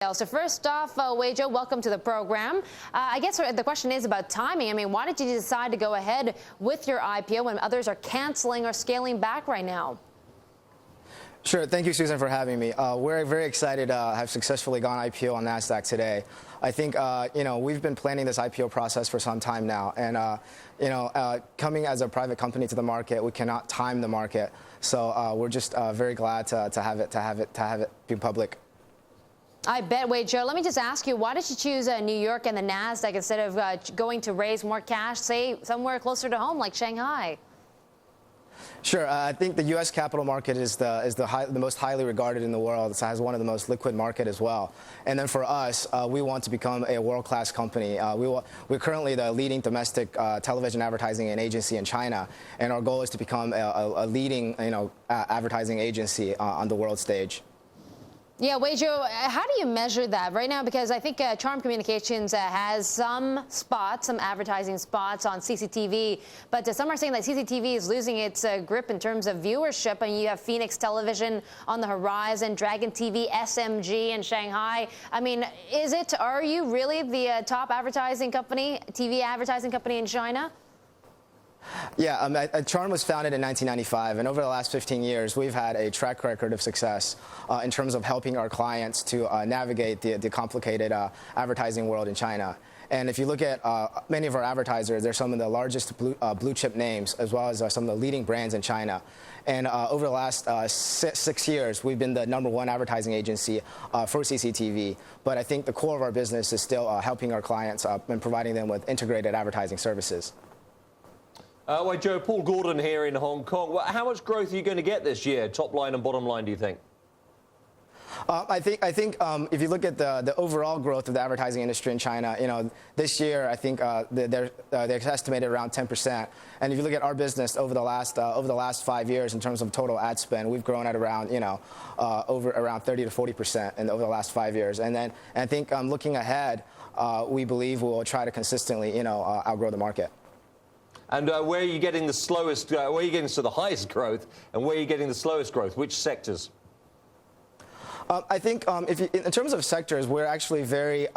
So first off, Wei Zhou, welcome to the program. I guess the question is about timing. I mean, why did you decide to go ahead with your IPO when others are canceling or scaling back right now? Sure. Thank you, Susan, for having me. We're very excited to have successfully gone IPO on Nasdaq today. I think, we've been planning this IPO process for some time now. And, coming as a private company to the market, we cannot time the market. So we're just very glad to have it be public. I bet, Wei Zhou. Let me just ask you, why did you choose New York and the Nasdaq instead of going to raise more cash, say, somewhere closer to home like Shanghai? Sure. I think the U.S. capital market is the most highly regarded in the world. It has one of the most liquid market as well. And then for us, we want to become a world-class company. We're currently the leading domestic television advertising and agency in China, and our goal is to become a leading, advertising agency on the world stage. Yeah, Wei Zhou, how do you measure that right now? Because I think Charm Communications has some advertising spots on CCTV, but some are saying that CCTV is losing its grip in terms of viewership. I mean, you have Phoenix Television on the horizon, Dragon TV, SMG in Shanghai. I mean, are you really the top advertising company, TV advertising company in China? Yeah, Charm was founded in 1995, and over the last 15 years, we've had a track record of success in terms of helping our clients to navigate the complicated advertising world in China. And if you look at many of our advertisers, they're some of the largest blue chip names, as well as some of the leading brands in China. And over the last 6 years, we've been the #1 advertising agency for CCTV. But I think the core of our business is still helping our clients and providing them with integrated advertising services. Wei Zhou, Paul Gordon here in Hong Kong. How much growth are you going to get this year, top line and bottom line, do you think? I think if you look at the overall growth of the advertising industry in China, this year I think they're estimated around 10%. And if you look at our business over the last 5 years in terms of total ad spend, we've grown at around over around 30 to 40% over the last 5 years. And I think looking ahead, we believe we'll try to consistently outgrow the market. And where are you getting the slowest? Where are you getting to the highest growth, and where are you getting the slowest growth? Which sectors? I think in terms of sectors, we're actually very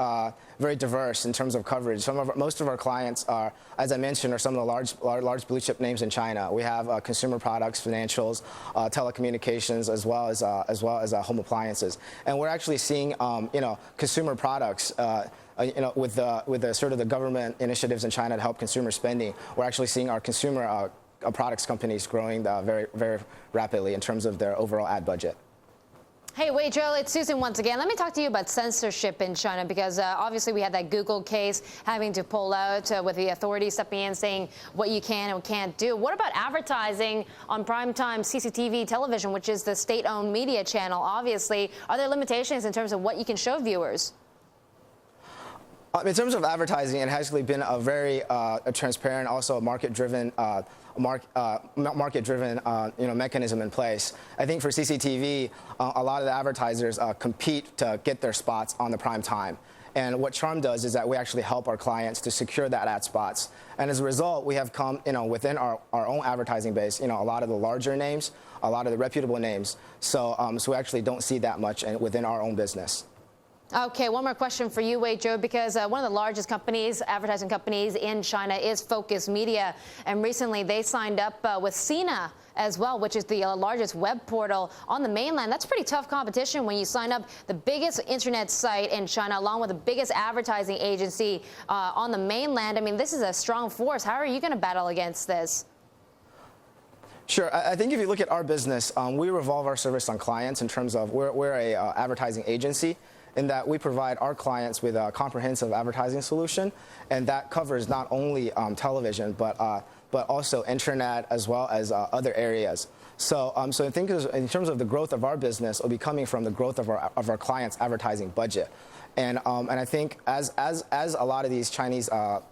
diverse in terms of coverage. Most of our clients are, as I mentioned, are some of the large blue chip names in China. We have consumer products, financials, telecommunications, as well as home appliances. And we're actually seeing consumer products. With the sort of the government initiatives in China to help consumer spending, we're actually seeing our consumer products companies growing very, very rapidly in terms of their overall ad budget. Hey, Wei Zhou, it's Susan once again. Let me talk to you about censorship in China, because obviously we had that Google case having to pull out with the authorities stepping in saying what you can and can't do. What about advertising on primetime CCTV television, which is the state-owned media channel? Obviously, are there limitations in terms of what you can show viewers? In terms of advertising, it has actually been a very transparent, also market-driven, mechanism in place. I think for CCTV, a lot of the advertisers compete to get their spots on the prime time. And what Charm does is that we actually help our clients to secure that ad spots. And as a result, we have come, within our own advertising base, a lot of the larger names, a lot of the reputable names. So we actually don't see that much within our own business. Okay, one more question for you, Wei Zhou, because one of the largest advertising companies in China is Focus Media. And recently they signed up with Sina as well, which is the largest web portal on the mainland. That's pretty tough competition when you sign up the biggest internet site in China along with the biggest advertising agency on the mainland. I mean, this is a strong force. How are you going to battle against this? Sure. I think if you look at our business, we revolve our service on clients in terms of we're a advertising agency, in that we provide our clients with a comprehensive advertising solution, and that covers not only television but also internet as well as other areas. So I think in terms of the growth of our business, it'll be coming from the growth of our clients' advertising budget. And I think as a lot of these Chinese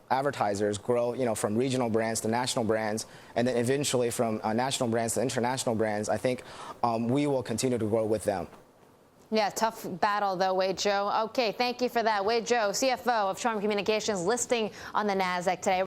advertisers grow, from regional brands to national brands, and then eventually from national brands to international brands, I think we will continue to grow with them. Yeah, tough battle, though, Wei Zhou. Okay, thank you for that. Wei Zhou, CFO of Charm Communications, listing on the Nasdaq today.